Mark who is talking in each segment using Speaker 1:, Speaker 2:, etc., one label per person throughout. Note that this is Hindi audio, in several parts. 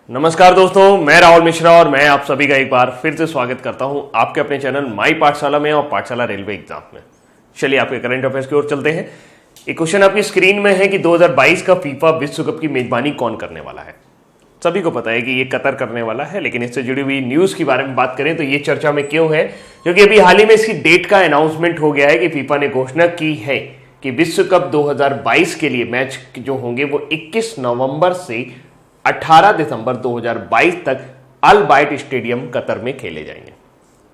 Speaker 1: नमस्कार दोस्तों, मैं राहुल मिश्रा और मैं आप सभी का एक बार फिर से स्वागत करता हूं आपके अपने चैनल माई पाठशाला में और पाठशाला रेलवे एग्जाम में। चलिए आपके करंट अफेयर्स की ओर चलते हैं। एक क्वेश्चन आपकी स्क्रीन में है कि 2022 का फीफा विश्व कप की मेजबानी कौन करने वाला है। सभी को पता है कि ये कतर करने वाला है, लेकिन इससे जुड़ी हुई न्यूज के बारे में बात करें तो ये चर्चा में क्यों है, क्योंकि अभी हाल ही में इसकी डेट का अनाउंसमेंट हो गया है कि फीफा ने घोषणा की है कि विश्व कप 2022 के लिए मैच जो होंगे वो 21 नवंबर से 18 दिसंबर 2022 तक अल बाइट स्टेडियम कतर में खेले जाएंगे।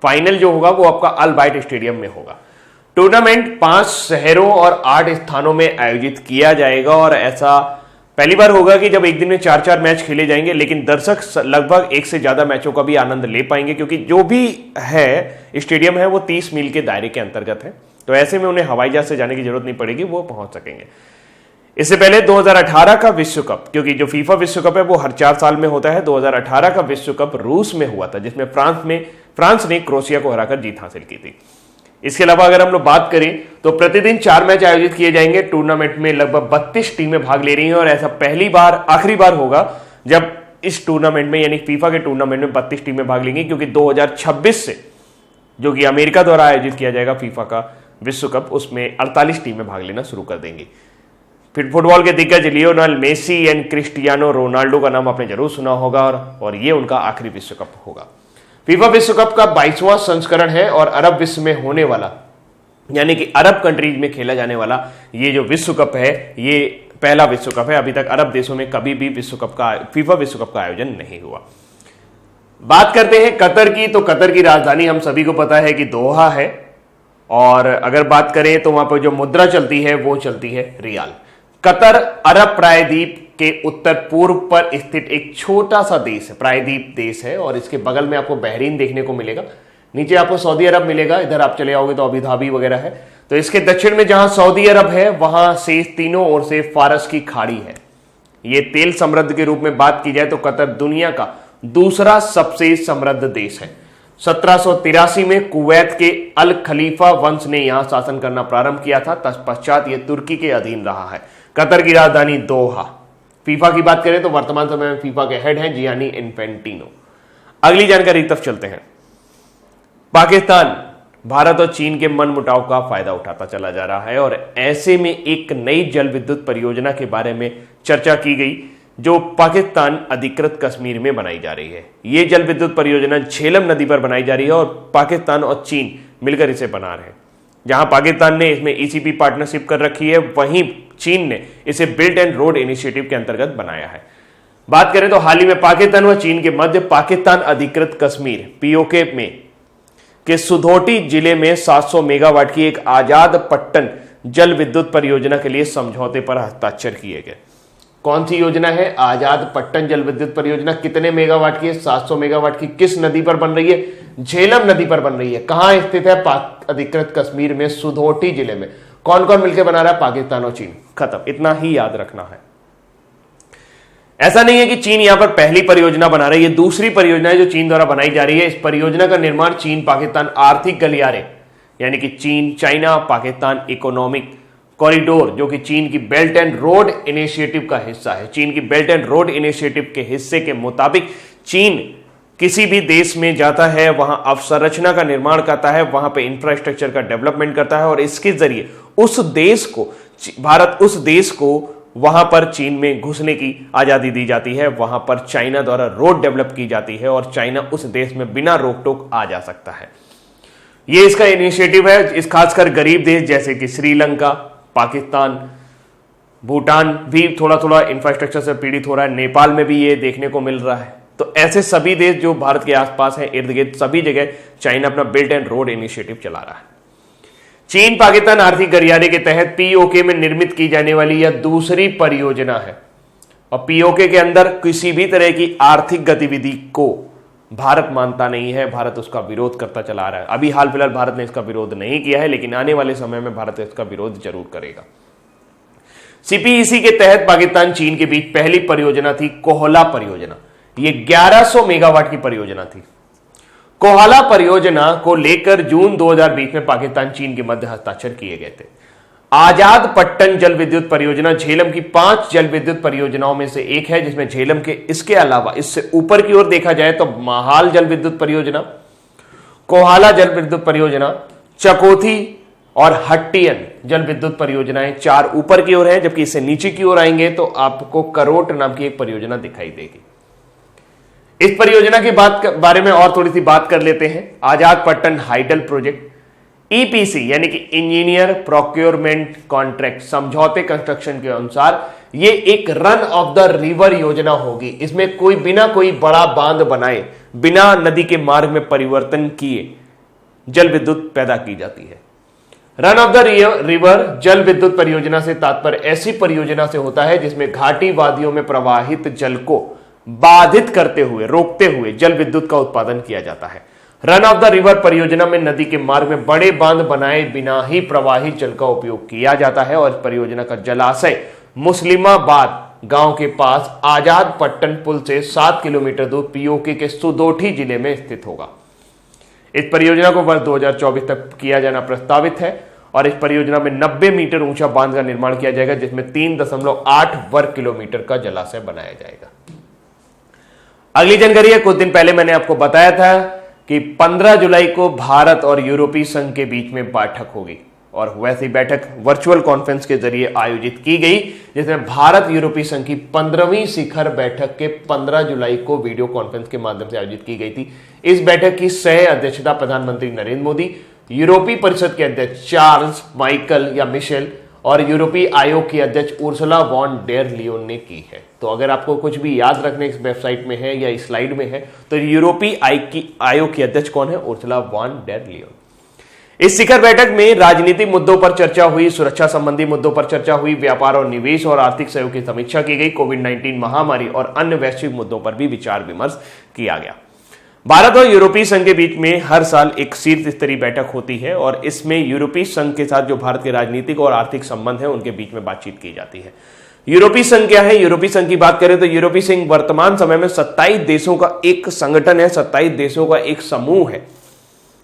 Speaker 1: फाइनल जो होगा वो आपका अल बाइट स्टेडियम में होगा। टूर्नामेंट 5 शहरों और 8 स्थानों में आयोजित किया जाएगा और ऐसा पहली बार होगा कि जब एक दिन में 4-4 मैच खेले जाएंगे, लेकिन दर्शक लगभग एक से ज्यादा मैचों का भी आनंद ले पाएंगे, क्योंकि जो भी है स्टेडियम है वो 30 मील के दायरे के अंतर्गत है, तो ऐसे में उन्हें हवाई जहाज से जाने की जरूरत नहीं पड़ेगी, वो पहुंच सकेंगे। इससे पहले 2018 का विश्व कप, क्योंकि जो फीफा विश्व कप है वो हर 4 साल में होता है, 2018 का विश्व कप रूस में हुआ था, जिसमें फ्रांस ने क्रोएशिया को हराकर जीत हासिल की थी। इसके अलावा अगर हम लोग बात करें तो प्रतिदिन 4 मैच आयोजित किए जाएंगे। टूर्नामेंट में लगभग 32 टीमें भाग ले रही हैं और ऐसा आखिरी बार होगा जब इस टूर्नामेंट में यानी फीफा के टूर्नामेंट में 32 टीमें भाग लेंगी, क्योंकि 2026 से जो कि अमेरिका द्वारा आयोजित किया जाएगा फीफा का विश्व कप, उसमें 48 टीमें भाग लेना शुरू कर देंगी। फिर फुटबॉल के दिग्गज Lionel Messi and Cristiano Ronaldo का नाम आपने जरूर सुना होगा और ये उनका आखिरी विश्व कप होगा। फीफा विश्व कप का 22वां संस्करण है और अरब विश्व में होने वाला यानी कि अरब कंट्रीज में खेला जाने वाला ये जो विश्व कप है ये पहला विश्व कप है। अभी तक अरब देशों में कभी भी फीफा विश्व कप का आयोजन नहीं हुआ। बात करते हैं कतर की, तो कतर की राजधानी हम सभी को पता है कि दोहा है, और अगर बात करें तो वहां पर जो मुद्रा चलती है वो चलती है रियाल। कतर अरब प्रायद्वीप के उत्तर पूर्व पर स्थित एक छोटा सा देश है, प्रायद्वीप देश है, और इसके बगल में आपको बहरीन देखने को मिलेगा, नीचे आपको सऊदी अरब मिलेगा, इधर आप चले आओगे तो अबू धाबी वगैरह है। तो इसके दक्षिण में जहां सऊदी अरब है वहां से तीनों ओर से फारस की खाड़ी है। ये तेल समृद्ध के रूप में बात की जाए तो कतर दुनिया का दूसरा सबसे समृद्ध देश है। 1783 में कुवैत के अल खलीफा वंश ने यहां शासन करना प्रारंभ किया था, तत्पश्चात यह तुर्की के अधीन रहा है। कतर की राजधानी दोहा। फीफा की बात करें तो वर्तमान समय में फीफा के हेड हैं जियानी इन्फेंटिनो। अगली जानकारी की तरफ चलते हैं। पाकिस्तान भारत और चीन के मनमुटाव का फायदा उठाता चला जा रहा है और ऐसे में एक नई जल विद्युत परियोजना के बारे में चर्चा की गई जो पाकिस्तान अधिकृत कश्मीर में बनाई जा रही है। यह जल विद्युत परियोजना झेलम नदी पर बनाई जा रही है और पाकिस्तान और चीन मिलकर इसे बना रहे हैं। जहां पाकिस्तान ने इसमें ईसीपी पार्टनरशिप कर रखी है, वहीं चीन ने इसे बिल्ट एंड रोड इनिशिएटिव के अंतर्गत बनाया है। बात करें तो हाल ही में पाकिस्तान व चीन के मध्य पाकिस्तान अधिकृत कश्मीर पीओके में के सुधोटी जिले में 700 मेगावाट की एक आजाद पट्टन जल विद्युत परियोजना के लिए समझौते पर हस्ताक्षर किए गए। कौन सी योजना है आजाद पट्टन जल विद्युत परियोजना? कितने मेगावाट की है? 700 मेगावाट की। किस नदी पर बन रही है? झेलम नदी पर बन रही है। कहां स्थित है? पाक अधिकृत कश्मीर में सुधोटी जिले में। कौन कौन मिलकर बना रहा है? पाकिस्तान और चीन। खत्म, इतना ही याद रखना है। ऐसा नहीं है कि चीन यहां पर पहली परियोजना बना रही है, ये दूसरी परियोजना है जो चीन द्वारा बनाई जा रही है। इस परियोजना का निर्माण चीन पाकिस्तान आर्थिक गलियारे यानी कि चीन चाइना पाकिस्तान इकोनॉमिक कॉरिडोर जो कि चीन की बेल्ट एंड रोड इनिशिएटिव का हिस्सा है। चीन की बेल्ट एंड रोड इनिशिएटिव के हिस्से के मुताबिक चीन किसी भी देश में जाता है, वहां अवसंरचना का निर्माण करता है, वहां पे इंफ्रास्ट्रक्चर का डेवलपमेंट करता है और इसके जरिए भारत उस देश को वहां पर चीन में घुसने की आजादी दी जाती है। वहां पर चाइना द्वारा रोड डेवलप की जाती है और चाइना उस देश में बिना रोक टोक आ जा सकता है। यह इसका इनिशिएटिव है। इस खासकर गरीब देश जैसे कि श्रीलंका, पाकिस्तान, भूटान भी थोड़ा थोड़ा इंफ्रास्ट्रक्चर से पीड़ित हो रहा है। नेपाल में भी ये देखने को मिल रहा है। तो ऐसे सभी देश जो भारत के आसपास हैं, इर्द गिर्द सभी जगह चाइना अपना बिल्ट एंड रोड इनिशिएटिव चला रहा है। चीन पाकिस्तान आर्थिक गलियारे के तहत पीओके में निर्मित की जाने वाली यह दूसरी परियोजना है और पीओके के अंदर किसी भी तरह की आर्थिक गतिविधि को भारत मानता नहीं है, भारत उसका विरोध करता चला रहा है। अभी हाल फिलहाल भारत ने इसका विरोध नहीं किया है, लेकिन आने वाले समय में भारत इसका विरोध जरूर करेगा। सीपीईसी के तहत पाकिस्तान चीन के बीच पहली परियोजना थी कोहला परियोजना। यह 1100 मेगावाट की परियोजना थी। कोहला परियोजना को लेकर जून 2020 में पाकिस्तान चीन के मध्य हस्ताक्षर किए गए थे। आजाद पट्टन जल विद्युत परियोजना झेलम की 5 जल विद्युत परियोजनाओं में से एक है, जिसमें झेलम के इसके अलावा इससे ऊपर की ओर देखा जाए तो महाल जल विद्युत परियोजना, कोहाला जल विद्युत परियोजना, चकोथी और हट्टियन जल विद्युत परियोजनाएं 4 ऊपर की ओर है, जबकि इससे नीचे की ओर आएंगे तो आपको करोट नाम की एक परियोजना दिखाई देगी। इस परियोजना की बारे में और थोड़ी सी बात कर लेते हैं। आजाद पट्टन हाइडल प्रोजेक्ट ईपीसी यानी कि इंजीनियर प्रोक्योरमेंट कॉन्ट्रैक्ट समझौते कंस्ट्रक्शन के अनुसार ये एक रन ऑफ द रिवर योजना होगी। इसमें बिना कोई बड़ा बांध बनाए, बिना नदी के मार्ग में परिवर्तन किए जल विद्युत पैदा की जाती है। रन ऑफ द रिवर जल विद्युत परियोजना से तात्पर्य ऐसी परियोजना से होता है जिसमें घाटी वादियों में प्रवाहित जल को बाधित करते हुए, रोकते हुए जल विद्युत का उत्पादन किया जाता है। रन ऑफ द रिवर परियोजना में नदी के मार्ग में बड़े बांध बनाए बिना ही प्रवाहित जल का उपयोग किया जाता है और इस परियोजना का जलाशय मुस्लिमाबाद गांव के पास आजाद पट्टन पुल से 7 किलोमीटर दूर पीओके के सुदोठी जिले में स्थित होगा। इस परियोजना को वर्ष 2024 तक किया जाना प्रस्तावित है और इस परियोजना में 90 मीटर ऊंचा बांध का निर्माण किया जाएगा, जिसमें 3.8 वर्ग किलोमीटर का जलाशय बनाया जाएगा। अगली जानकारी है, कुछ दिन पहले मैंने आपको बताया था कि 15 जुलाई को भारत और यूरोपीय संघ के बीच में बैठक होगी और वैसी बैठक वर्चुअल कॉन्फ्रेंस के जरिए आयोजित की गई, जिसमें भारत यूरोपीय संघ की 15वीं शिखर बैठक के 15 जुलाई को वीडियो कॉन्फ्रेंस के माध्यम से आयोजित की गई थी। इस बैठक की सह अध्यक्षता प्रधानमंत्री नरेंद्र मोदी, यूरोपीय परिषद के अध्यक्ष चार्ल्स माइकल या मिशेल और यूरोपीय आयोग की अध्यक्ष उर्सुला वॉन डेर लियोन ने की है। तो अगर आपको कुछ भी याद रखने इस वेबसाइट में है या इस स्लाइड में है तो यूरोपीय आयोग की अध्यक्ष कौन है? Ursula von der Leyen. इस शिखर बैठक में राजनीतिक मुद्दों पर चर्चा हुई, सुरक्षा संबंधी मुद्दों पर चर्चा हुई, व्यापार और निवेश और आर्थिक सहयोग की समीक्षा की गई, कोविड-19 महामारी और अन्य वैश्विक मुद्दों पर भी विचार विमर्श किया गया। भारत और यूरोपीय संघ के बीच में हर साल एक शीर्ष स्तरीय बैठक होती है और इसमें यूरोपीय संघ के साथ जो भारत के राजनीतिक और आर्थिक संबंध है उनके बीच में बातचीत की जाती है। यूरोपीय संघ क्या है? यूरोपीय संघ की बात करें तो यूरोपीय संघ वर्तमान समय में 27 देशों का एक संगठन है, 27 देशों का एक समूह है,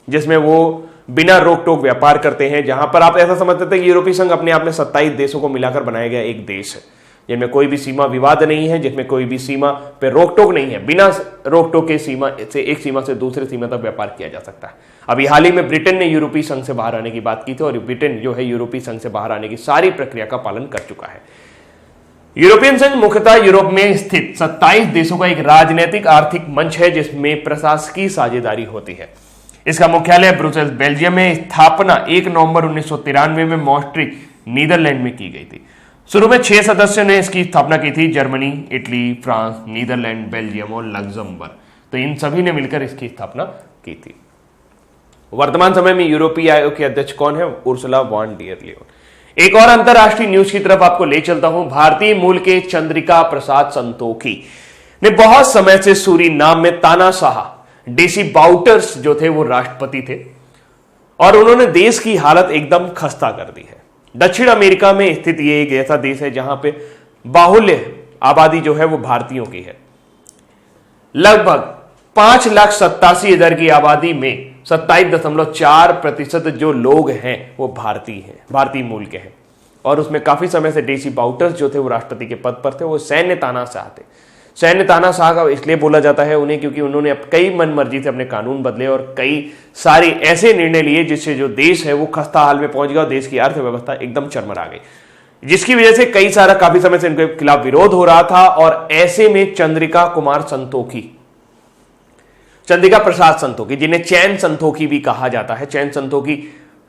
Speaker 1: जिसमें वो बिना रोक टोक व्यापार करते हैं। जहां पर आप ऐसा समझते थे कि यूरोपीय संघ अपने आप में 27 देशों को मिलाकर बनाया गया एक देश है, जिनमें कोई भी सीमा विवाद नहीं है, जिसमें कोई भी सीमा पे रोक टोक नहीं है। बिना रोक टोक के एक सीमा से दूसरे सीमा तक व्यापार किया जा सकता है। अभी हाल ही में ब्रिटेन ने यूरोपीय संघ से बाहर आने की बात की थी और ब्रिटेन जो है यूरोपीय संघ से बाहर आने की सारी प्रक्रिया का पालन कर चुका है। यूरोपियन संघ मुख्यतः यूरोप में स्थित 27 देशों का एक राजनीतिक आर्थिक मंच है, जिसमें प्रशासकीय साझेदारी होती है। इसका मुख्यालय ब्रुसेल्स बेल्जियम में। स्थापना 1 नवंबर 1993 में मॉस्ट्रिक नीदरलैंड में की गई थी। शुरू में 6 सदस्यों ने इसकी स्थापना की थी, Germany, Italy, France, Netherlands, Belgium और लग्जमबर्ग। तो इन सभी ने मिलकर इसकी स्थापना की थी। वर्तमान समय में यूरोपीय आयोग के अध्यक्ष कौन है? Ursula von der Leyen. एक और अंतरराष्ट्रीय न्यूज की तरफ आपको ले चलता हूं। भारतीय मूल के चंद्रिका प्रसाद संतोखी ने बहुत समय से सूरीनाम में तानाशाह डेसी बाउटर्स जो थे वो राष्ट्रपति थे और उन्होंने देश की हालत एकदम खस्ता कर दी है। दक्षिण अमेरिका में स्थित ये एक ऐसा देश है जहां पे बाहुल्य आबादी जो है वो भारतीयों की है। लगभग 5,87,000 की आबादी में 27.4% जो लोग हैं वो भारतीय मूल के हैं और उसमें काफी समय से डेसी बाउटर्स जो थे वो राष्ट्रपति के पद पर थे। वो सैन्य तानाशाह थे। सैन्य तानाशाह का इसलिए बोला जाता है उन्हें क्योंकि उन्होंने कई मनमर्जी से अपने कानून बदले और कई सारे ऐसे निर्णय लिए जिससे जो देश है वो खस्ता हाल में पहुंच गया और देश की अर्थव्यवस्था एकदम चरमरा गई, जिसकी वजह से काफी समय से इनके खिलाफ विरोध हो रहा था। और ऐसे में चंद्रिका प्रसाद संतोखी, जिन्हें चैन संतोखी भी कहा जाता है, चैन संतोखी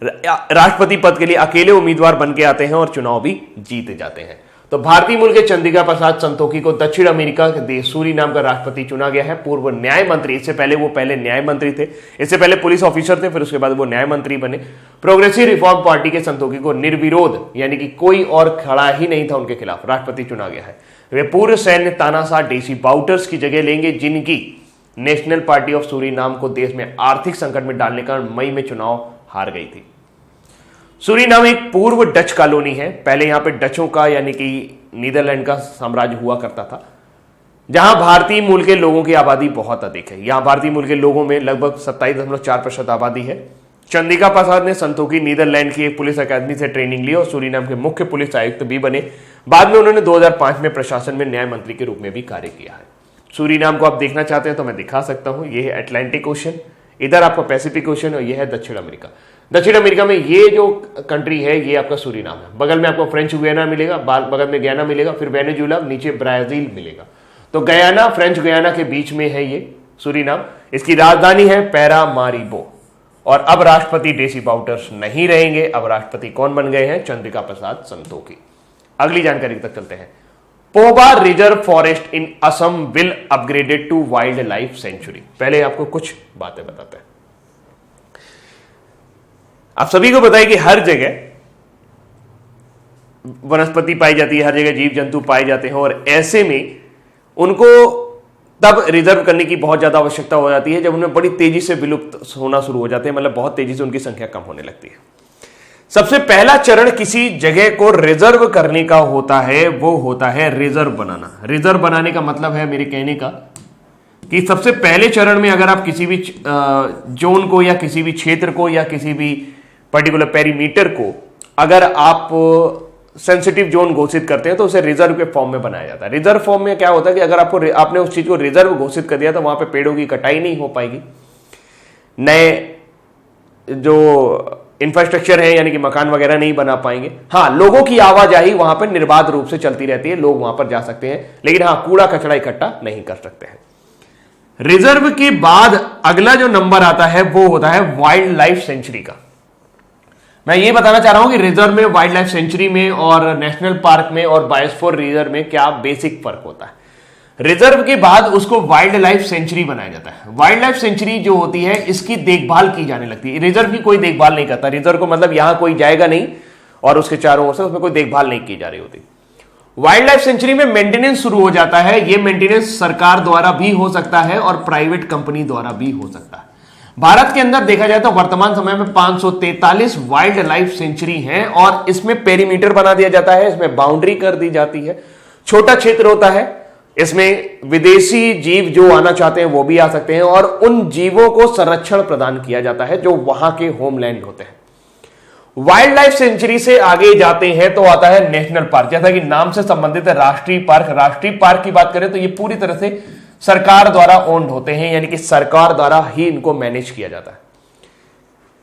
Speaker 1: राष्ट्रपति पद के लिए अकेले उम्मीदवार बन के आते हैं और चुनाव भी जीत जाते हैं। तो भारतीय मूल के चंद्रिका प्रसाद संतोखी को दक्षिण अमेरिका के देश सूरीनाम का राष्ट्रपति चुना गया है। पूर्व न्याय मंत्री, इससे पहले वो न्याय मंत्री थे, इससे पहले पुलिस ऑफिसर थे, फिर उसके बाद वो न्याय मंत्री बने। प्रोग्रेसिव रिफॉर्म पार्टी के संतोखी को निर्विरोध यानी कि कोई और खड़ा ही नहीं था उनके खिलाफ राष्ट्रपति चुना गया है। वे पूर्व सैन्य तानाशाह डेसी बाउटर्स की जगह लेंगे, जिनकी नेशनल पार्टी ऑफ सूरीनाम को देश में आर्थिक संकट में डालने का मई में चुनाव हार गई थी। सूरीनाम एक पूर्व डच कॉलोनी है। पहले यहां पे डचों का यानी कि नीदरलैंड का साम्राज्य हुआ करता था, जहां भारतीय मूल के लोगों की आबादी बहुत अधिक है। यहां भारतीय मूल के लोगों में लगभग 27.4% आबादी है चंद्रिका प्रसाद ने संतोखी नीदरलैंड की एक पुलिस अकादमी से ट्रेनिंग ली और सूरीनाम के मुख्य पुलिस आयुक्त भी बने। बाद में उन्होंने 2005 में प्रशासन में न्याय मंत्री के रूप में भी कार्य किया है। सूरीनाम को आप देखना चाहते हैं तो मैं दिखा सकता हूं। ये है अटलांटिक ओशन, इधर आपका पैसिफिक ओशन और ये है दक्षिण अमेरिका। दक्षिण अमेरिका में ये जो कंट्री है ये आपका सूरीनाम है। बगल में आपको फ्रेंच गुयाना मिलेगा, बगल में गयाना मिलेगा, फिर वेनेजुएला, नीचे ब्राजील मिलेगा। तो गयाना, फ्रेंच गुयाना के बीच में है ये सूरीनाम। इसकी राजधानी है पैरामारिबो। और अब राष्ट्रपति डेसी बाउटर्स नहीं रहेंगे। अब राष्ट्रपति कौन बन गए हैं? चंद्रिका प्रसाद संतोखी। अगली जानकारी तक चलते हैं। Poba reserve forest in Assam will upgraded to wildlife sanctuary. पहले आपको कुछ बातें बताते हैं। आप सभी को बताइए कि हर जगह वनस्पति पाई जाती है, हर जगह जीव जंतु पाए जाते हैं और ऐसे में उनको तब रिजर्व करने की बहुत ज्यादा आवश्यकता हो जाती है जब उनमें बड़ी तेजी से विलुप्त होना शुरू हो जाते हैं, मतलब बहुत तेजी से उनकी संख्या कम होने लगती है। सबसे पहला चरण किसी जगह को रिजर्व करने का होता है, वो होता है रिजर्व बनाना। रिजर्व बनाने का मतलब है मेरे कहने का कि सबसे पहले चरण में अगर आप किसी भी जोन को या किसी भी क्षेत्र को या किसी भी पर्टिकुलर पेरीमीटर को अगर आप सेंसिटिव जोन घोषित करते हैं तो उसे रिजर्व के फॉर्म में बनाया जाता है। रिजर्व फॉर्म में क्या होता है कि अगर आपने उस चीज को रिजर्व घोषित कर दिया तो वहां पे पेड़ों की कटाई नहीं हो पाएगी, नए जो इंफ्रास्ट्रक्चर है यानी कि मकान वगैरह नहीं बना पाएंगे। हाँ, लोगों की आवाजाही वहां पर निर्बाध रूप से चलती रहती है, लोग वहां पर जा सकते हैं, लेकिन हाँ, कूड़ा कचरा इकट्ठा नहीं कर सकते हैं। रिजर्व के बाद अगला जो नंबर आता है वो होता है वाइल्ड लाइफ सेंचुरी का। मैं ये बताना चाह रहा हूं कि रिजर्व में, वाइल्ड लाइफ सेंचुरी में और नेशनल पार्क में और बायोस्फीयर रिजर्व में क्या बेसिक फर्क होता है। रिजर्व के बाद उसको वाइल्ड लाइफ सेंचुरी बनाया जाता है। वाइल्ड लाइफ सेंचुरी जो होती है इसकी देखभाल की जाने लगती है। रिजर्व की कोई देखभाल नहीं करता। रिजर्व को मतलब यहां कोई जाएगा नहीं और उसके चारों ओर से उसमें कोई देखभाल नहीं की जा रही होती। वाइल्ड लाइफ सेंचुरी में मेंटेनेंस शुरू हो जाता है। यह मेंटेनेंस सरकार द्वारा भी हो सकता है और प्राइवेट कंपनी द्वारा भी हो सकता है। भारत के अंदर देखा जाए तो वर्तमान समय में 543 वाइल्ड लाइफ सेंचुरी हैं और इसमें पेरीमीटर बना दिया जाता है, इसमें बाउंड्री कर दी जाती है। छोटा क्षेत्र होता है, इसमें विदेशी जीव जो आना चाहते हैं वो भी आ सकते हैं और उन जीवों को संरक्षण प्रदान किया जाता है जो वहां के होमलैंड होते हैं। वाइल्ड लाइफ सेंचुरी से आगे जाते हैं तो आता है नेशनल पार्क। जैसा कि नाम से संबंधित है राष्ट्रीय पार्क। राष्ट्रीय पार्क की बात करें तो ये पूरी तरह से सरकार द्वारा ओन्ड होते हैं, यानी कि सरकार द्वारा ही इनको मैनेज किया जाता है।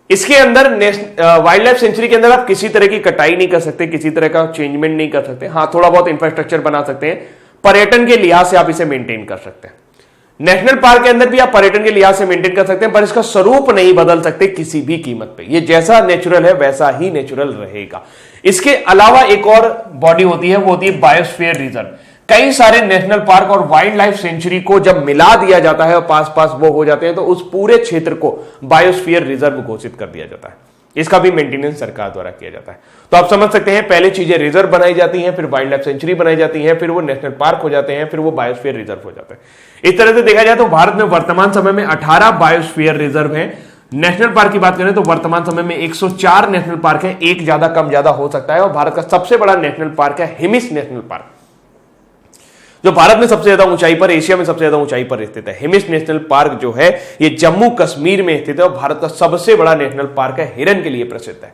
Speaker 1: इसके अंदर वाइल्ड लाइफ सेंचुरी के अंदर आप किसी तरह की कटाई नहीं कर सकते, किसी तरह का चेंजमेंट नहीं कर सकते। हाँ, थोड़ा बहुत इंफ्रास्ट्रक्चर बना सकते हैं, पर्यटन के लिहाज से आप इसे मेंटेन कर सकते हैं। नेशनल पार्क के अंदर भी आप पर्यटन के लिहाज से मेंटेन कर सकते हैं, पर इसका स्वरूप नहीं बदल सकते किसी भी कीमत पे। ये जैसा नेचुरल है वैसा ही नेचुरल रहेगा। इसके अलावा एक और बॉडी होती है, वो होती है बायोस्फीयर रिजर्व। कई सारे नेशनल पार्क और वाइल्ड लाइफ सेंचुरी को जब मिला दिया जाता है और पास पास वो हो जाते हैं तो उस पूरे क्षेत्र को बायोस्फीयर रिजर्व घोषित कर दिया जाता है। इसका भी मेंटेनेंस सरकार द्वारा किया जाता है। तो आप समझ सकते हैं, पहले चीजें रिजर्व बनाई जाती हैं, फिर वाइल्ड लाइफ सेंचुरी बनाई जाती है, फिर वो नेशनल पार्क हो जाते हैं, फिर वो बायोस्फीयर रिजर्व हो जाते हैं। इस तरह से देखा जाए तो भारत में वर्तमान समय में 18 बायोस्फीयर रिजर्व है। नेशनल पार्क की बात करें तो वर्तमान समय में 104 नेशनल पार्क है। एक ज्यादा कम ज्यादा हो सकता है। और भारत का सबसे बड़ा नेशनल पार्क है हिमिस नेशनल पार्क, जो भारत में सबसे ज्यादा ऊंचाई पर, एशिया में सबसे ज्यादा ऊंचाई पर स्थित है। हिमिस नेशनल पार्क जो है ये जम्मू कश्मीर में स्थित है और भारत का सबसे बड़ा नेशनल पार्क है, हिरन के लिए प्रसिद्ध है।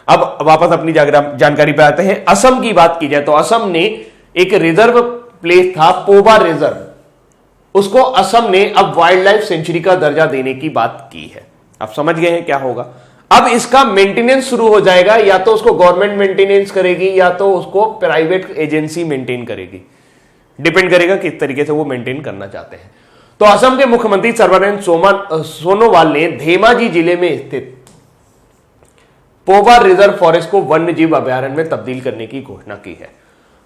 Speaker 1: अब वापस अपनी जानकारी पे आते हैं। असम की बात की जाए तो असम ने एक रिजर्व प्लेस था, पोबा रिजर्व, उसको असम ने अब वाइल्ड लाइफ सेंचुरी का दर्जा देने की बात की है। आप समझ गए हैं क्या होगा। अब इसका मेंटेनेंस शुरू हो जाएगा, या तो उसको गवर्नमेंट मेंटेनेंस करेगी या तो उसको प्राइवेट एजेंसी मेंटेन करेगी, डिपेंड करेगा किस तरीके से वो मेंटेन करना चाहते हैं। तो असम के मुख्यमंत्री सर्बानंद सोनोवाल ने धेमाजी जिले में स्थित पोबा रिजर्व फॉरेस्ट को वन्य जीव अभयारण्य में तब्दील करने की घोषणा की है।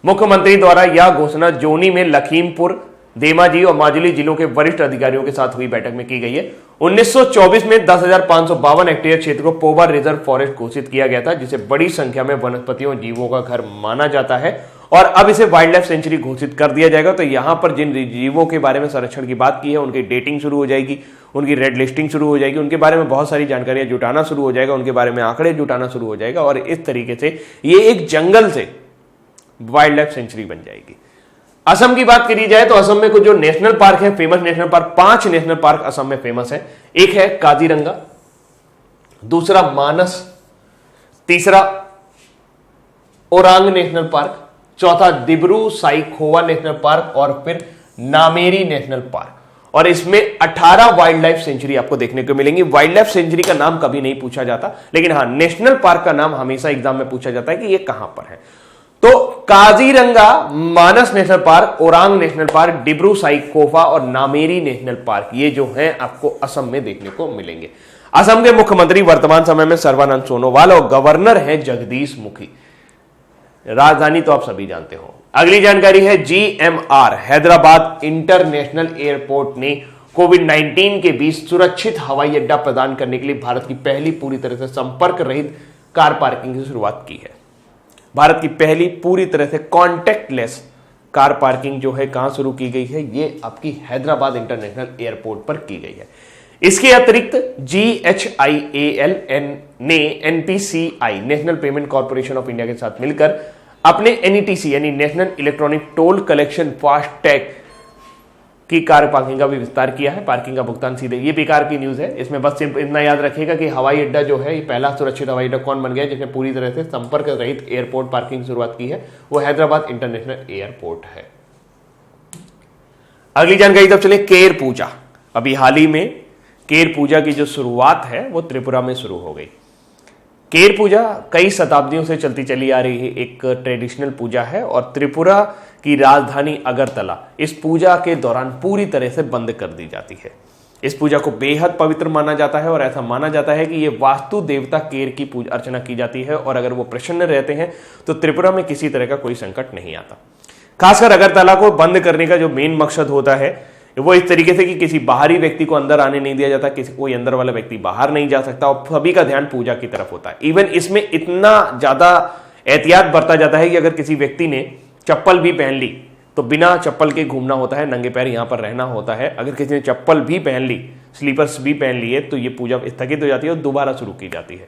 Speaker 1: मुख्यमंत्री द्वारा यह घोषणा जोनी में लखीमपुर, धेमाजी और माजुली जिलों के वरिष्ठ अधिकारियों के साथ हुई बैठक में की गई है। 1924 में 10,552 हेक्टेयर क्षेत्र को पोबा रिजर्व फॉरेस्ट घोषित किया गया था, जिसे बड़ी संख्या में वनस्पतियों और जीवों का घर माना जाता है और अब इसे वाइल्ड लाइफ सेंचुरी घोषित कर दिया जाएगा। तो यहां पर जिन जीवों के बारे में संरक्षण की बात की है उनकी डेटिंग शुरू हो जाएगी, उनकी रेड लिस्टिंग शुरू हो जाएगी, उनके बारे में बहुत सारी जानकारियां जुटाना शुरू हो जाएगा, उनके बारे में आंकड़े जुटाना शुरू हो जाएगा और इस तरीके से ये एक जंगल से वाइल्ड लाइफ सेंचुरी बन जाएगी। असम की बात करी जाए तो असम में कुछ जो नेशनल पार्क है, famous national park, 5 national park Assam में फेमस है। एक है काजीरंगा, दूसरा मानस, तीसरा ओरांग नेशनल पार्क, चौथा दिब्रू साईखोवा नेशनल पार्क और फिर नामेरी नेशनल पार्क। और इसमें 18 वाइल्ड लाइफ सेंचुरी आपको देखने को मिलेंगी। वाइल्ड लाइफ सेंचुरी का नाम कभी नहीं पूछा जाता, लेकिन हां नेशनल पार्क का नाम हमेशा एग्जाम में पूछा जाता है कि ये कहां पर है। तो Kaziranga Manas national park, Orang national park, Dibru Saikhowa और नामेरी नेशनल पार्क, ये जो हैं आपको असम में देखने को मिलेंगे। असम के मुख्यमंत्री वर्तमान समय में सर्बानंद सोनोवाल और गवर्नर हैं जगदीश मुखी। राजधानी तो आप सभी जानते हो। अगली जानकारी है GMR हैदराबाद इंटरनेशनल एयरपोर्ट ने कोविड-19 के बीच सुरक्षित हवाई अड्डा प्रदान करने के लिए भारत की पहली पूरी तरह से संपर्क रहित कार पार्किंग की शुरुआत की है। भारत की पहली पूरी तरह से कॉन्टैक्टलेस कार पार्किंग जो है कहां शुरू की गई है, ये आपकी हैदराबाद इंटरनेशनल एयरपोर्ट पर की गई है। इसके अतिरिक्त GHIAL ने NPCI national payment corporation of India के साथ मिलकर अपने NETC यानी national electronic toll collection FASTag की कार पार्किंग का भी विस्तार किया है। पार्किंग का भुगतान सीधे, ये बेकार की न्यूज है। इसमें बस सिर्फ इतना याद रखिएगा कि हवाई अड्डा जो है, ये पहला सुरक्षित हवाई अड्डा कौन बन गया जिसने पूरी तरह से संपर्क रहित एयरपोर्ट पार्किंग शुरुआत की है, वो हैदराबाद इंटरनेशनल एयरपोर्ट है। अगली जानकारी तब चले केर पूजा। अभी हाल ही में केर पूजा की जो शुरुआत है वो त्रिपुरा में शुरू हो गई। केर पूजा कई शताब्दियों से चलती चली आ रही है, एक ट्रेडिशनल पूजा है और त्रिपुरा की राजधानी अगरतला इस पूजा के दौरान पूरी तरह से बंद कर दी जाती है। इस पूजा को बेहद पवित्र माना जाता है और ऐसा माना जाता है कि ये वास्तु देवता केर की पूजा अर्चना की जाती है और अगर वो प्रसन्न रहते हैं तो त्रिपुरा में किसी तरह का कोई संकट नहीं आता। खासकर अगरतला को बंद करने का जो मेन मकसद होता है वो इस तरीके से कि किसी बाहरी व्यक्ति को अंदर आने नहीं दिया जाता, किसी कोई अंदर वाला व्यक्ति बाहर नहीं जा सकता और सभी का ध्यान पूजा की तरफ होता है। इवन इसमें इतना ज्यादा एहतियात बरता जाता है कि अगर किसी व्यक्ति ने चप्पल भी पहन ली तो बिना चप्पल के घूमना होता है, नंगे पैर यहां पर रहना होता है। अगर किसी ने चप्पल भी पहन ली, स्लीपर्स भी पहन लिए, तो ये पूजा स्थगित हो जाती है और दोबारा शुरू की जाती है।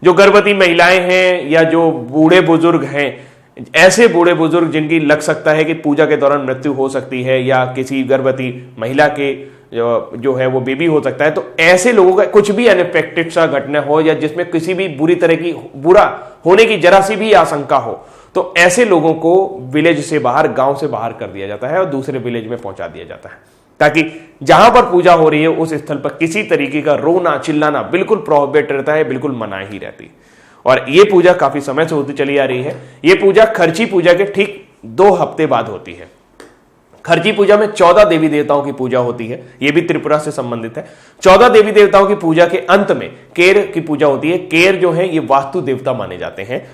Speaker 1: जो गर्भवती महिलाएं हैं या जो बूढ़े बुजुर्ग हैं, ऐसे बूढ़े बुजुर्ग जिनकी लग सकता है कि पूजा के दौरान मृत्यु हो सकती है या किसी गर्भवती महिला के जो है वो बेबी हो सकता है, तो ऐसे लोगों का कुछ भी अनएक्सपेक्टेड सा घटना हो या जिसमें किसी भी बुरी तरह की बुरा होने की जरा सी भी आशंका हो, तो ऐसे लोगों को विलेज से बाहर, गांव से बाहर कर दिया जाता है और दूसरे विलेज में पहुंचा दिया जाता है, ताकि जहां पर पूजा हो रही है उस स्थल पर किसी तरीके का रोना चिल्लाना बिल्कुल प्रोहिबिट रहता है, बिल्कुल मनाही ही रहती। और ये पूजा काफी समय से होती चली आ रही है। ये पूजा खर्ची पूजा के ठीक 2 हफ्ते बाद होती है। खर्ची पूजा में 14 देवी देवताओं की पूजा होती है, यह भी त्रिपुरा से संबंधित है। 14 देवी देवताओं की पूजा के अंत में केर की पूजा होती है। केर जो है ये वास्तु देवता माने जाते हैं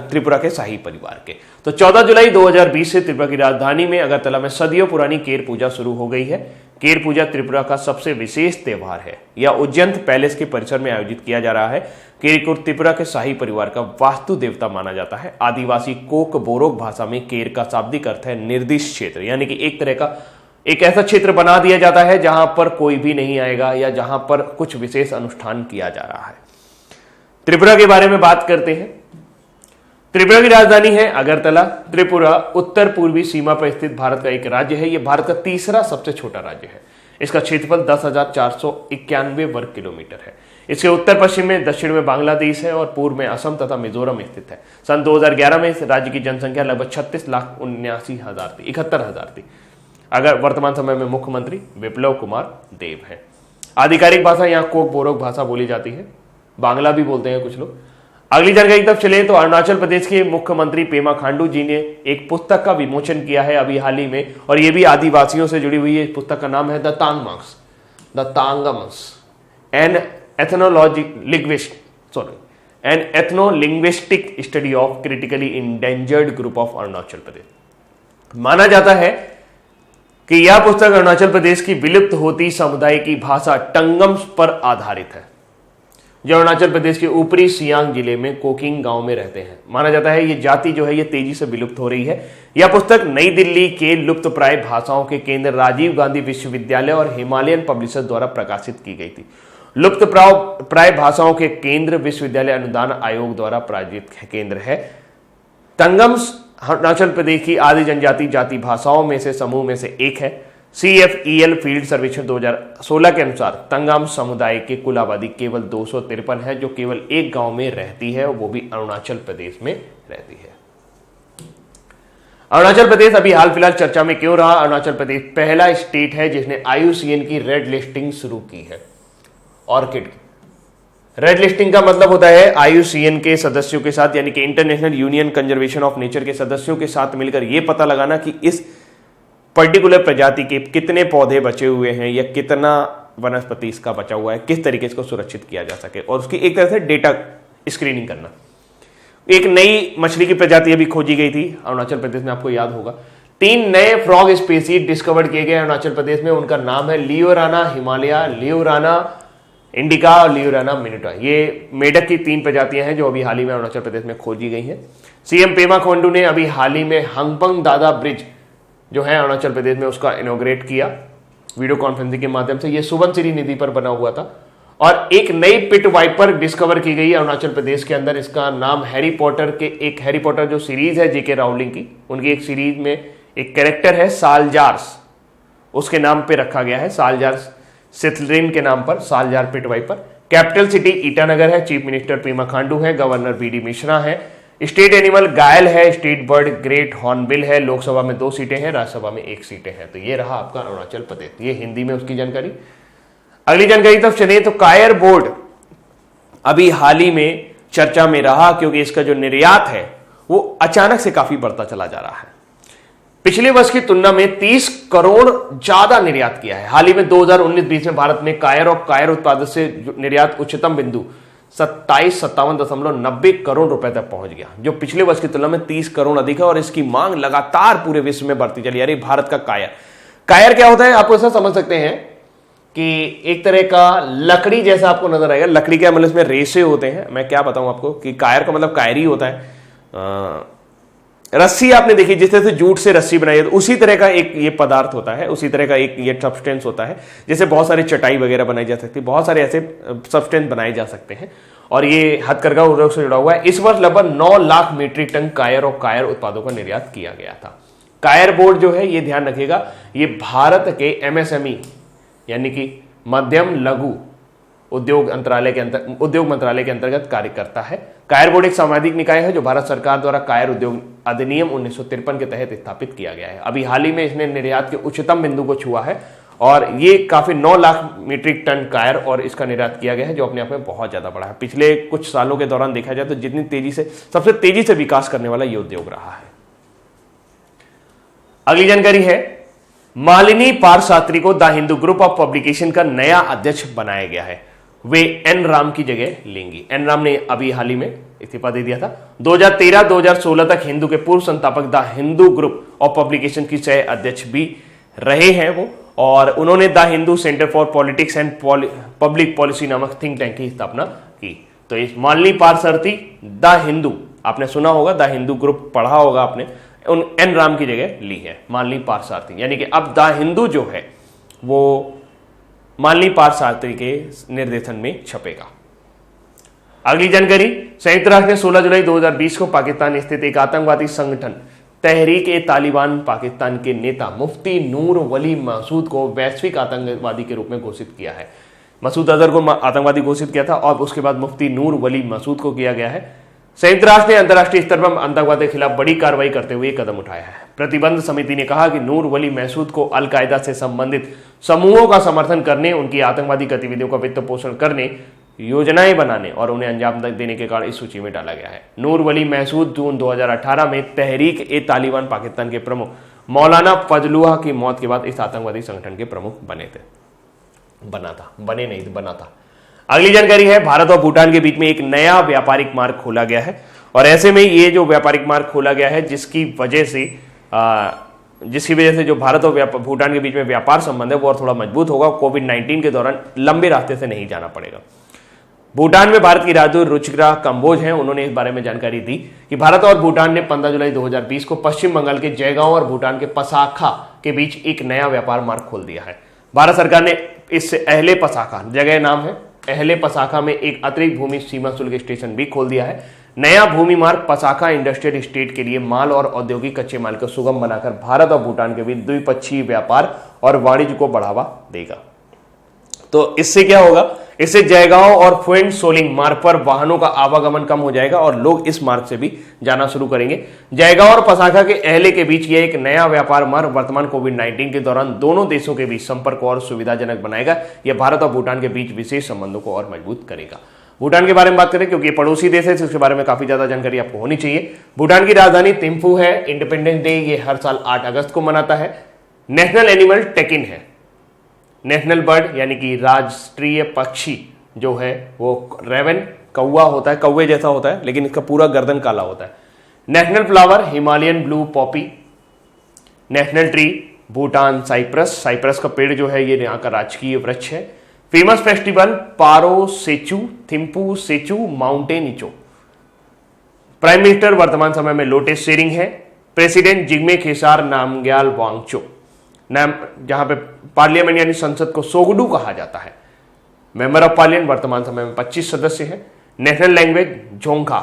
Speaker 1: त्रिपुरा के शाही परिवार के। तो 14 जुलाई 2020 से त्रिपुरा की राजधानी में अगरतला में सदियों पुरानी केर पूजा शुरू हो गई है। केर पूजा त्रिपुरा का सबसे विशेष त्यौहार है। यह उज्जैन पैलेस के परिसर में आयोजित किया जा रहा है। केर को त्रिपुरा के शाही परिवार का वास्तु देवता माना जाता है। आदिवासी कोक बोरोक भाषा में केर का शाब्दिक अर्थ है निर्दिष्ट क्षेत्र, यानी कि एक तरह का एक ऐसा क्षेत्र बना दिया जाता है जहां पर कोई भी नहीं आएगा या जहां पर कुछ विशेष अनुष्ठान किया जा रहा है। त्रिपुरा के बारे में बात करते हैं। त्रिपुरा की राजधानी है अगरतला। त्रिपुरा उत्तर पूर्वी सीमा पर स्थित भारत का एक राज्य है। यह भारत का तीसरा सबसे छोटा राज्य है। इसका क्षेत्रफल 10,491 वर्ग किलोमीटर है। इसके उत्तर पश्चिम में, दक्षिण में बांग्लादेश है और पूर्व में असम तथा मिजोरम स्थित है। सन 2011 में इस राज्य की जनसंख्या लगभग 36,79,000 थी, 71,000 थी। अगर वर्तमान समय में मुख्यमंत्री विप्लव कुमार देव है। आधिकारिक भाषा यहाँ कोक बोरोक भाषा बोली जाती है, बांग्ला भी बोलते हैं कुछ लोग। अगली जानकारी की तरफ चले तो अरुणाचल प्रदेश के मुख्यमंत्री पेमा खांडू जी ने एक पुस्तक का विमोचन किया है अभी हाल ही में, और यह भी आदिवासियों से जुड़ी हुई है। इस पुस्तक का नाम है the Tangams an ethnolinguistic study of critically endangered group of Arunachal Pradesh. माना जाता है कि यह पुस्तक अरुणाचल प्रदेश की विलुप्त होती समुदाय की भाषा टंगम्स पर आधारित है, जो अरुणाचल प्रदेश के ऊपरी सियांग जिले में कोकिंग गांव में रहते हैं। माना जाता है ये जाति जो है ये तेजी से विलुप्त हो रही है। यह पुस्तक नई दिल्ली के लुप्तप्राय भाषाओं के केंद्र राजीव गांधी विश्वविद्यालय और हिमालयन पब्लिशर्स द्वारा प्रकाशित की गई थी। लुप्तप्राय भाषाओं के केंद्र विश्वविद्यालय अनुदान आयोग द्वारा प्रायोजित केंद्र है। तंगम्स अरुणाचल प्रदेश की आदि जनजाति जाति भाषाओं में से समूह में से एक है। CFEL फील्ड सर्वेक्षण 2016 के अनुसार तंगाम समुदाय के कुल आबादी केवल 253 है, जो केवल एक गांव में रहती है, वो भी अरुणाचल प्रदेश में रहती है। अरुणाचल प्रदेश अभी हाल फिलहाल चर्चा में क्यों रहा? अरुणाचल प्रदेश पहला स्टेट है जिसने IUCN की रेड लिस्टिंग शुरू की है। ऑर्किड की रेड लिस्टिंग का मतलब होता है IUCN के सदस्यों के साथ, यानी कि international union conservation of nature के सदस्यों के साथ मिलकर यह पता लगाना कि इस पर्टिकुलर प्रजाति के कितने पौधे बचे हुए हैं या कितना वनस्पति इसका बचा हुआ है, किस तरीके से इसको सुरक्षित किया जा सके, और उसकी एक तरह से डेटा स्क्रीनिंग करना। एक नई मछली की प्रजाति अभी खोजी गई थी अरुणाचल प्रदेश में, आपको याद होगा। 3 नए फ्रॉग स्पीसीज डिस्कवर किए गए अरुणाचल प्रदेश में। उनका नाम है लियोराना हिमालया, लियोराना इंडिका और लियोराना मिनुटा। ये मेढक की 3 प्रजातियां हैं जो अभी हाल ही में अरुणाचल प्रदेश में खोजी गई हैं। CM पेमा खांडू ने अभी हाल ही में हंगपंग दादा ब्रिज जो है अरुणाचल प्रदेश में उसका इनॉग्रेट किया वीडियो कॉन्फ्रेंसिंग के माध्यम से। यह सुबनसिरी नदी पर बना हुआ था। और एक नई पिट वाइपर डिस्कवर की गई अरुणाचल प्रदेश के अंदर। इसका नाम हैरी पॉटर के एक हैरी पॉटर जो सीरीज है JK राउलिंग की, उनकी एक सीरीज में एक कैरेक्टर है सालजार्स, उसके नाम पे रखा गया है, सालजार्स सिथलिन के नाम पर Salazar pit viper. Capital city Itanagar है। चीफ मिनिस्टर पेमा खांडू है। गवर्नर BD मिश्रा है। स्टेट एनिमल गायल है। स्टेट बर्ड ग्रेट हॉर्नबिल है। लोकसभा में 2 सीटें हैं, राज्यसभा में 1 सीटें हैं। तो ये रहा आपका अरुणाचल प्रदेश, ये हिंदी में उसकी जानकारी। अगली जानकारी तरफ चलिए तो कायर बोर्ड अभी हाल ही में चर्चा में रहा क्योंकि इसका जो निर्यात है वो अचानक से काफी बढ़ता चला जा रहा है। पिछले वर्ष की तुलना में 30 करोड़ ज्यादा निर्यात किया है। हाल ही में 2019-20 में भारत में कायर और कायर उत्पादन से निर्यात उच्चतम बिंदु 2757.90 करोड़ रुपए तक पहुंच गया, जो पिछले वर्ष की तुलना में 30 करोड़ अधिक है। और इसकी मांग लगातार पूरे विश्व में बढ़ती चली। अरे भारत का कायर क्या होता है, आपको ऐसा समझ सकते हैं कि एक तरह का लकड़ी जैसा आपको नजर आएगा। लकड़ी के मतलब इसमें रेशे होते हैं। मैं क्या बताऊं आपको कि कायर का मतलब कायरी होता है। रस्सी आपने देखी, जिस तरह से जूट से रस्सी बनाई है, तो उसी तरह का एक ये पदार्थ होता है, उसी तरह का एक ये सब्सटेंस होता है, जैसे बहुत सारी चटाई वगैरह बनाई जा सकती है, बहुत सारे ऐसे सब्सटेंस बनाए जा सकते हैं। और ये हथकरघा उद्योग से जुड़ा हुआ है। इस वर्ष लगभग 9 लाख मीट्रिक टन कायर और कायर उत्पादों का निर्यात किया गया था। कायर बोर्ड जो है, ये ध्यान रखिएगा, ये भारत के MSME यानी कि मध्यम लघु उद्योग मंत्रालय के अंतर्गत कार्य करता है। कायर बोर्ड एक सामाजिक निकाय है जो भारत सरकार द्वारा कायर उद्योग अधिनियम 1953 के तहत स्थापित किया गया है। अभी हाल ही में इसने निर्यात के उच्चतम बिंदु को छुआ है और ये काफी 9 लाख मीट्रिक टन कायर और इसका निर्यात किया गया है, जो अपने आप में बहुत ज्यादा बड़ा है। पिछले कुछ सालों के दौरान देखा जाए तो जितनी तेजी से, सबसे तेजी से विकास करने वाला यह उद्योग रहा है। अगली जानकारी है, मालिनी पारसात्री को the Hindu group of publication का नया अध्यक्ष बनाया गया है। वे एन राम की जगह लेंगी। एन राम ने अभी हाल ही में इस्तीफा दे दिया था। 2013-2016 तक हिंदू के पूर्व संस्थापक the Hindu group of publication की सह अध्यक्ष भी रहे हैं वो, और उन्होंने the Hindu centre for politics and public policy नामक थिंक टैंक की स्थापना की। तो इस मालिनी पारसारथी द हिंदू, आपने सुना होगा, द हिंदू ग्रुप पढ़ा होगा आपने, उन एन राम की जगह ली है मालिनी पारसारथी, यानी कि अब द हिंदू जो है वो मालिनी पारसारथी के निर्देशन में छपेगा। अगली जानकारी, संयुक्त राष्ट्र ने 16 जुलाई 2020 को पाकिस्तान स्थित एक आतंकवादी संगठन तहरीक-ए-तालिबान पाकिस्तान के नेता मुफ्ती नूर वली मसूद को वैश्विक आतंकवादी के रूप में घोषित किया है। मसूद अजहर को आतंकवादी घोषित किया था और उसके बाद मुफ्ती नूर वली मसूद को किया गया है। संयुक्त राष्ट्र ने अंतर्राष्ट्रीय स्तर पर आतंकवाद के खिलाफ बड़ी कार्रवाई करते हुए कदम उठाया है। प्रतिबंध समिति ने कहा कि नूर वली मसूद को अलकायदा से संबंधित समूहों का समर्थन करने, उनकी आतंकवादी गतिविधियों का वित्त पोषण करने, योजनाएं बनाने और उन्हें अंजाम देने के कारण इस सूची में डाला गया है। नूर वली मसूद जून 2018 में तहरीक-ए-तालिबान पाकिस्तान के प्रमुख मौलाना फजलुल्लाह की मौत के बाद इस आतंकवादी संगठन के प्रमुख बने था। अगली जानकारी है, भारत और भूटान के बीच में एक नया व्यापारिक मार्ग खोला गया है और ऐसे में ये जो व्यापारिक मार्ग खोला गया है जिसकी वजह से जो भारत और भूटान के बीच में व्यापार संबंध है वो और थोड़ा मजबूत होगा। कोविड-19 के दौरान लंबे रास्ते से नहीं जाना पड़ेगा। भूटान में भारत की राजदूत रुचिका कंबोज हैं, उन्होंने इस बारे में जानकारी दी कि भारत और भूटान ने 15 जुलाई 2020 को पश्चिम बंगाल के जयगांव और भूटान के पसाखा के बीच एक नया व्यापार मार्ग खोल दिया है। भारत सरकार ने इस अहले पसाखा, जगह नाम है अहले पसाखा, में एक अतिरिक्त भूमि सीमा शुल्क स्टेशन भी खोल दिया है नया भूमि मार्ग पसाका इंडस्ट्रियल एस्टेट के लिए माल और औद्योगिक कच्चे माल को सुगम बनाकर भारत और भूटान के बीच द्विपक्षीय व्यापार और वाणिज्य को बढ़ावा देगा। तो इससे क्या होगा, इससे जयगांव और फुएन सोलिंग मार्ग पर वाहनों का आवागमन कम हो जाएगा और लोग इस मार्ग से भी जाना शुरू करेंगे। जयगांव और पसाका के अहले के बीच यह एक नया व्यापार मार्ग वर्तमान कोविड-19 के दौरान दोनों देशों के बीच संपर्क को और सुविधाजनक बनाएगा। यह भारत और भूटान के बीच विशेष संबंधों को और मजबूत करेगा। भूटान के बारे में बात करें, क्योंकि ये पड़ोसी देश है, इसके बारे में काफी ज्यादा जानकारी आपको होनी चाहिए। भूटान की राजधानी थिम्फू है। इंडिपेंडेंस डे ये हर साल 8 अगस्त को मनाता है। नेशनल एनिमल टेकिन है। नेशनल बर्ड यानी कि राष्ट्रीय पक्षी जो है वो रेवन कौवा होता है, कौवे जैसा होता है, लेकिन इसका पूरा गर्दन काला होता है। National flower Himalayan blue poppy. National tree Bhutan cypress. Cypress का पेड़ जो है ये यहाँ का राजकीय वृक्ष है। फेमस फेस्टिवल पारो सेचू, थिम्पू सेचू माउंटेनिचो। प्राइम मिनिस्टर वर्तमान समय में लोटे शेरिंग है। प्रेसिडेंट जिग्मे खेसार नामग्याल वांगचो। नाम जहां पे पार्लियामेंट यानी संसद को सोगडू कहा जाता है। मेंबर ऑफ पार्लियामेंट वर्तमान समय में 25 सदस्य हैं। National language Dzongkha.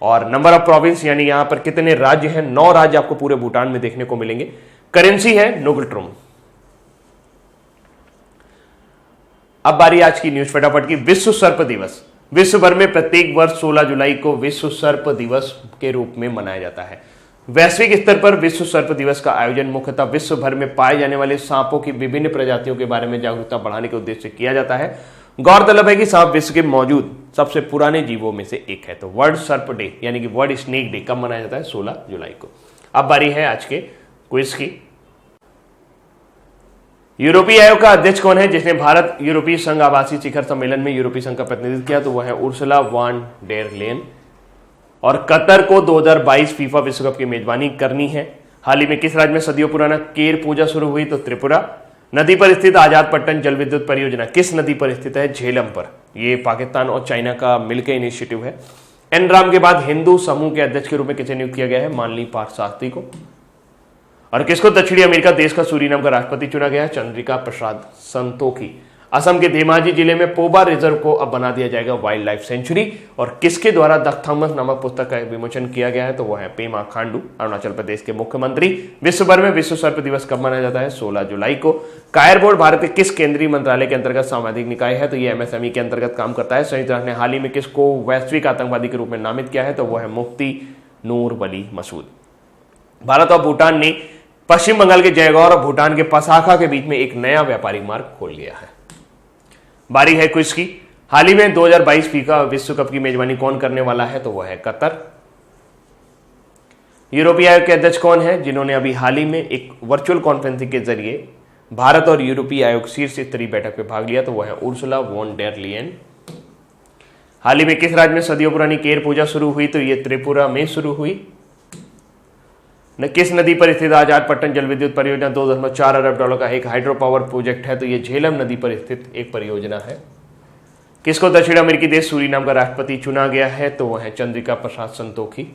Speaker 1: और नंबर ऑफ प्रोविंस यानी यहां पर कितने राज्य हैं, 9 राज्य आपको पूरे भूटान में देखने को मिलेंगे। करेंसी है नोगल्ट्रोम। अब बारी आज की न्यूज फटाफट की। विश्व सर्प दिवस। विश्व भर में प्रत्येक वर्ष 16 जुलाई को विश्व सर्प दिवस के रूप में मनाया जाता है। वैश्विक स्तर पर विश्व सर्प दिवस का आयोजन मुख्यतः विश्व भर में पाए जाने वाले सांपों की विभिन्न प्रजातियों के बारे में जागरूकता बढ़ाने के उद्देश्य से किया जाता है। गौरतलब है कि सांप विश्व के मौजूद सबसे पुराने जीवों में से एक है। तो वर्ल्ड सर्प डे यानी कि वर्ल्ड स्नेक डे कब मनाया जाता है? 16 जुलाई को। अब बारी है आज के क्विज की। यूरोपीय आयोग का अध्यक्ष कौन है जिसने भारत यूरोपीय संघ आवासीय शिखर सम्मेलन में यूरोपीय संघ का प्रतिनिधित्व किया? तो वह है उर्सुला वॉन डेर लेयन। और कतर को 2022 फीफा विश्व कप की मेजबानी करनी है। हाल ही में किस राज्य में सदियों पुराना केर पूजा शुरू हुई? तो त्रिपुरा। नदी पर स्थित आजाद पट्टन जल विद्युत परियोजना किस नदी पर स्थित है? झेलम पर। यह पाकिस्तान और चाइना का मिलकर इनिशिएटिव है। एन राम के बाद हिंदू समूह के अध्यक्ष के रूप में किसे नियुक्त किया गया है? मानली पार्थसारथी को। और किसको दक्षिणी अमेरिका देश का सूरीनाम का राष्ट्रपति चुना गया है? चंद्रिका प्रसाद संतोखी। असम के धेमाजी जिले में पोबा रिजर्व को अब बना दिया जाएगा वाइल्ड लाइफ सेंचुरी। और किसके द्वारा द थॉमस नामक पुस्तक का विमोचन किया गया है? तो वह है पेमा खांडू, अरुणाचल प्रदेश के मुख्यमंत्री। विश्व भर में विश्व सर्प दिवस कब मनाया जाता है? 16 जुलाई को। कायर बोर्ड भारत के किस केंद्रीय मंत्रालय के अंतर्गत सामाजिक निकाय है? तो यह एमएसएमई के अंतर्गत काम करता है। संयुक्त राष्ट्र ने हाल ही में किसको वैश्विक आतंकवादी के रूप में नामित किया है? तो वह है मुफ्ती नूर वली मसूद। भारत और भूटान ने पश्चिम बंगाल के जयगांव और भूटान के पसाका के बीच में एक नया व्यापारिक मार्ग खोल लिया है। बारी है क्विज की। हाल ही में 2022 फीफा विश्व कप की मेजबानी कौन करने वाला है? तो वह है कतर। यूरोपीय आयोग के अध्यक्ष कौन है जिन्होंने अभी हाल ही में एक वर्चुअल कॉन्फ्रेंसिंग के जरिए भारत और यूरोपीय आयोग शीर्ष स्तरीय बैठक में भाग लिया? तो वह है उर्सुला वॉन डेर लियन। हाल ही में किस राज्य में सदियों पुरानी केर पूजा शुरू हुई? तो यह त्रिपुरा में शुरू हुई। किस नदी पर स्थित आजाद पट्टन जल विद्युत परियोजना 2.4 अरब डॉलर का एक हाइड्रो पावर प्रोजेक्ट है? तो यह झेलम नदी पर स्थित एक परियोजना है। किसको दक्षिण अमेरिकी देश सूरीनाम का राष्ट्रपति चुना गया है? तो वह है चंद्रिका प्रसाद संतोखी।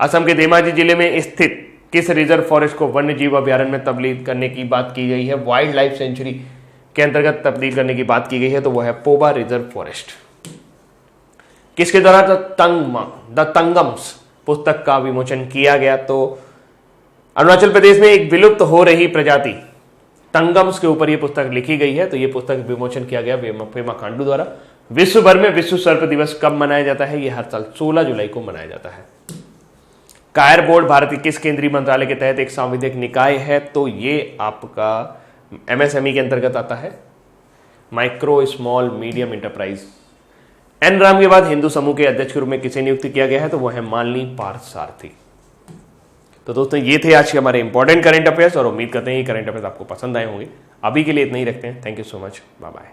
Speaker 1: असम के धेमाजी जिले में स्थित किस रिजर्व फॉरेस्ट को वन्य जीव अभ्यारण्य में तब्दील करने की बात की गई है? वाइल्ड लाइफ सेंचुरी के अंतर्गत तब्दील करने की बात की गई है। तो वह है पोबा रिजर्व फॉरेस्ट। किसके द्वारा द तंगम्स पुस्तक का विमोचन किया गया? तो अरुणाचल प्रदेश में एक विलुप्त हो रही प्रजाति तंगम्स के ऊपर यह पुस्तक लिखी गई है। तो यह पुस्तक विमोचन किया गया पेमा खांडू द्वारा। विश्व भर में विश्व सर्प दिवस कब मनाया जाता है? यह हर साल 16 जुलाई को मनाया जाता है। कायर बोर्ड भारत के किस केंद्रीय मंत्रालय के तहत एक सांविधिक निकाय है? तो ये आपका एमएसएमई के अंतर्गत आता है, micro small medium enterprise. N Ram के बाद हिंदू समूह के अध्यक्ष के रूप में किसे नियुक्त किया गया है? तो वह है मानली पार्थसारथी। तो दोस्तों ये थे आज के हमारे इंपॉर्टेंट करंट अफेयर्स और उम्मीद करते हैं ये करंट अफेयर्स आपको पसंद आए होंगे। अभी के लिए इतना ही रखते हैं। Thank you so much. Bye bye.